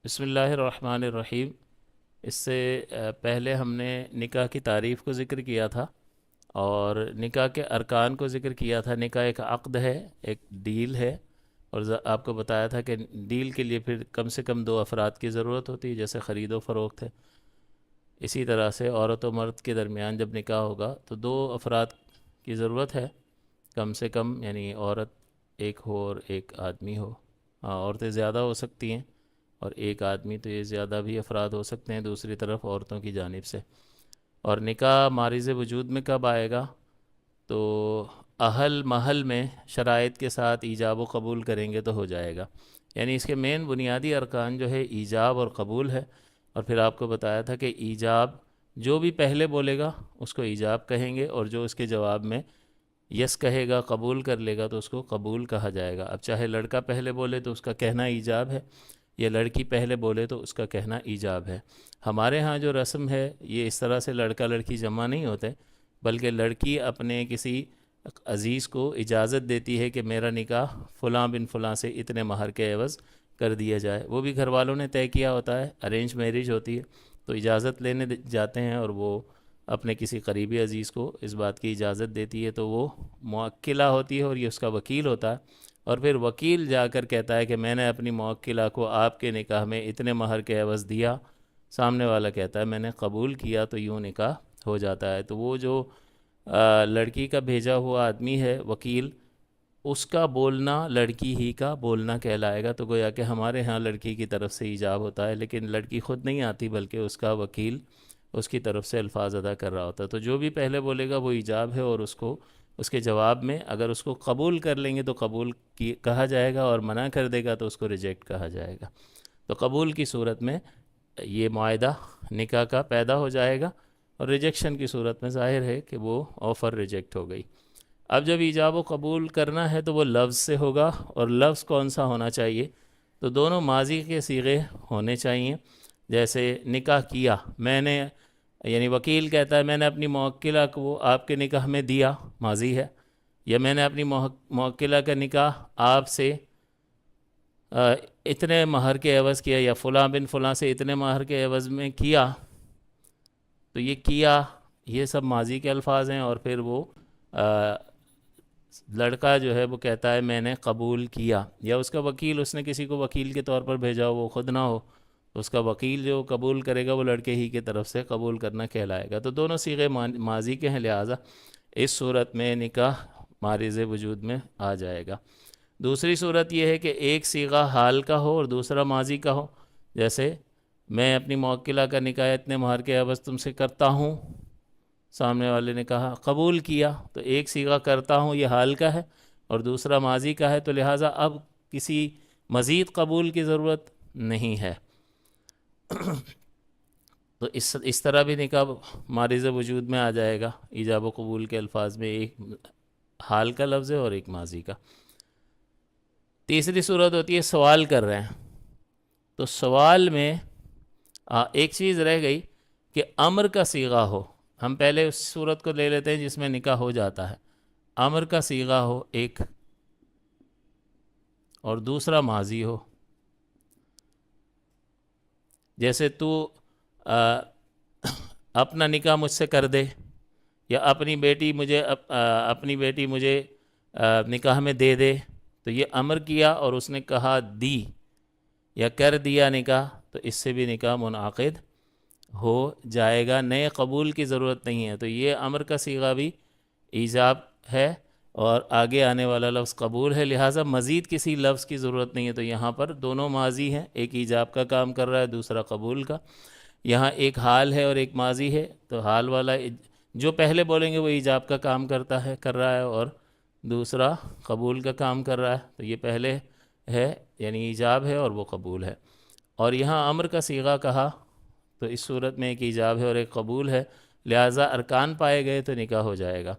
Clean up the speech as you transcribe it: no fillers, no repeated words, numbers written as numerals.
بسم اللہ الرحمن الرحیم۔ اس سے پہلے ہم نے نکاح کی تعریف کو ذکر کیا تھا اور نکاح کے ارکان کو ذکر کیا تھا۔ نکاح ایک عقد ہے، ایک ڈیل ہے، اور آپ کو بتایا تھا کہ ڈیل کے لیے پھر کم سے کم دو افراد کی ضرورت ہوتی ہے، جیسے خرید و فروخت ہے۔ اسی طرح سے عورت و مرد کے درمیان جب نکاح ہوگا تو دو افراد کی ضرورت ہے کم سے کم، یعنی عورت ایک ہو اور ایک آدمی ہو۔ عورتیں زیادہ ہو سکتی ہیں اور ایک آدمی، تو یہ زیادہ بھی افراد ہو سکتے ہیں دوسری طرف عورتوں کی جانب سے۔ اور نکاح مارز وجود میں کب آئے گا؟ تو اہل محل میں شرائط کے ساتھ ایجاب و قبول کریں گے تو ہو جائے گا۔ یعنی اس کے مین بنیادی ارکان جو ہے ایجاب اور قبول ہے۔ اور پھر آپ کو بتایا تھا کہ ایجاب جو بھی پہلے بولے گا اس کو ایجاب کہیں گے، اور جو اس کے جواب میں یس کہے گا، قبول کر لے گا، تو اس کو قبول کہا جائے گا۔ اب چاہے لڑکا پہلے بولے تو اس کا کہنا ایجاب ہے، یا لڑکی پہلے بولے تو اس کا کہنا ایجاب ہے۔ ہمارے ہاں جو رسم ہے یہ اس طرح سے لڑکا لڑکی جمع نہیں ہوتے، بلکہ لڑکی اپنے کسی عزیز کو اجازت دیتی ہے کہ میرا نکاح فلاں بن فلاں سے اتنے مہر کے عوض کر دیا جائے۔ وہ بھی گھر والوں نے طے کیا ہوتا ہے، ارینج میرج ہوتی ہے، تو اجازت لینے جاتے ہیں اور وہ اپنے کسی قریبی عزیز کو اس بات کی اجازت دیتی ہے، تو وہ موکلہ ہوتی ہے اور یہ اس کا وکیل ہوتا ہے۔ اور پھر وکیل جا کر کہتا ہے کہ میں نے اپنی موکلہ کو آپ کے نکاح میں اتنے مہر کے عوض دیا، سامنے والا کہتا ہے میں نے قبول کیا، تو یوں نکاح ہو جاتا ہے۔ تو وہ جو لڑکی کا بھیجا ہوا آدمی ہے وکیل، اس کا بولنا لڑکی ہی کا بولنا کہلائے گا۔ تو گویا کہ ہمارے ہاں لڑکی کی طرف سے ایجاب ہوتا ہے، لیکن لڑکی خود نہیں آتی بلکہ اس کا وکیل اس کی طرف سے الفاظ ادا کر رہا ہوتا ہے۔ تو جو بھی پہلے بولے گا وہ ایجاب ہے، اور اس کو اس کے جواب میں اگر اس کو قبول کر لیں گے تو قبول کی کہا جائے گا، اور منع کر دے گا تو اس کو ریجیکٹ کہا جائے گا۔ تو قبول کی صورت میں یہ معاہدہ نکاح کا پیدا ہو جائے گا، اور ریجیکشن کی صورت میں ظاہر ہے کہ وہ آفر ریجیکٹ ہو گئی۔ اب جب ایجاب و قبول کرنا ہے تو وہ لفظ سے ہوگا، اور لفظ کون سا ہونا چاہیے؟ تو دونوں ماضی کے صیغے ہونے چاہیے۔ جیسے نکاح کیا، میں نے، یعنی وکیل کہتا ہے میں نے اپنی موکلہ کو آپ کے نکاح میں دیا، ماضی ہے، یا میں نے اپنی موکلہ کا نکاح آپ سے اتنے مہر کے عوض کیا، یا فلاں بن فلاں سے اتنے مہر کے عوض میں کیا، تو یہ کیا، یہ سب ماضی کے الفاظ ہیں۔ اور پھر وہ لڑکا جو ہے وہ کہتا ہے میں نے قبول کیا، یا اس کا وکیل، اس نے کسی کو وکیل کے طور پر بھیجا ہو، وہ خود نہ ہو، تو اس کا وکیل جو قبول کرے گا وہ لڑکے ہی کی طرف سے قبول کرنا کہلائے گا۔ تو دونوں صیغے ماضی کے ہیں، لہٰذا اس صورت میں نکاح مارز وجود میں آ جائے گا۔ دوسری صورت یہ ہے کہ ایک صیغہ حال کا ہو اور دوسرا ماضی کا ہو۔ جیسے میں اپنی موکلہ کا نکاح اتنے مہر کے عوض تم سے کرتا ہوں، سامنے والے نے کہا قبول کیا، تو ایک صیغہ کرتا ہوں یہ حال کا ہے اور دوسرا ماضی کا ہے، تو لہٰذا اب کسی مزید قبول کی ضرورت نہیں ہے۔ تو اس طرح بھی نکاح مارز وجود میں آ جائے گا۔ ایجاب و قبول کے الفاظ میں ایک حال کا لفظ ہے اور ایک ماضی کا۔ تیسری صورت ہوتی ہے سوال کر رہے ہیں، تو سوال میں ایک چیز رہ گئی کہ امر کا صیغہ ہو۔ ہم پہلے اس صورت کو لے لیتے ہیں جس میں نکاح ہو جاتا ہے۔ امر کا صیغہ ہو ایک، اور دوسرا ماضی ہو۔ جیسے تو اپنا نکاح مجھ سے کر دے، یا اپنی بیٹی مجھے نکاح میں دے دے، تو یہ امر کیا اور اس نے کہا دی یا کر دیا نکاح، تو اس سے بھی نکاح منعقد ہو جائے گا، نئے قبول کی ضرورت نہیں ہے۔ تو یہ امر کا صیغہ بھی ایجاب ہے اور آگے آنے والا لفظ قبول ہے، لہٰذا مزید کسی لفظ کی ضرورت نہیں ہے۔ تو یہاں پر دونوں ماضی ہیں، ایک ایجاب کا کام کر رہا ہے، دوسرا قبول کا۔ یہاں ایک حال ہے اور ایک ماضی ہے، تو حال والا جو پہلے بولیں گے وہ ایجاب کا کام کر رہا ہے، اور دوسرا قبول کا کام کر رہا ہے۔ تو یہ پہلے ہے یعنی ایجاب ہے اور وہ قبول ہے۔ اور یہاں امر کا صیغہ کہا تو اس صورت میں ایک ایجاب ہے اور ایک قبول ہے، لہٰذا ارکان پائے گئے تو نکاح ہو جائے گا۔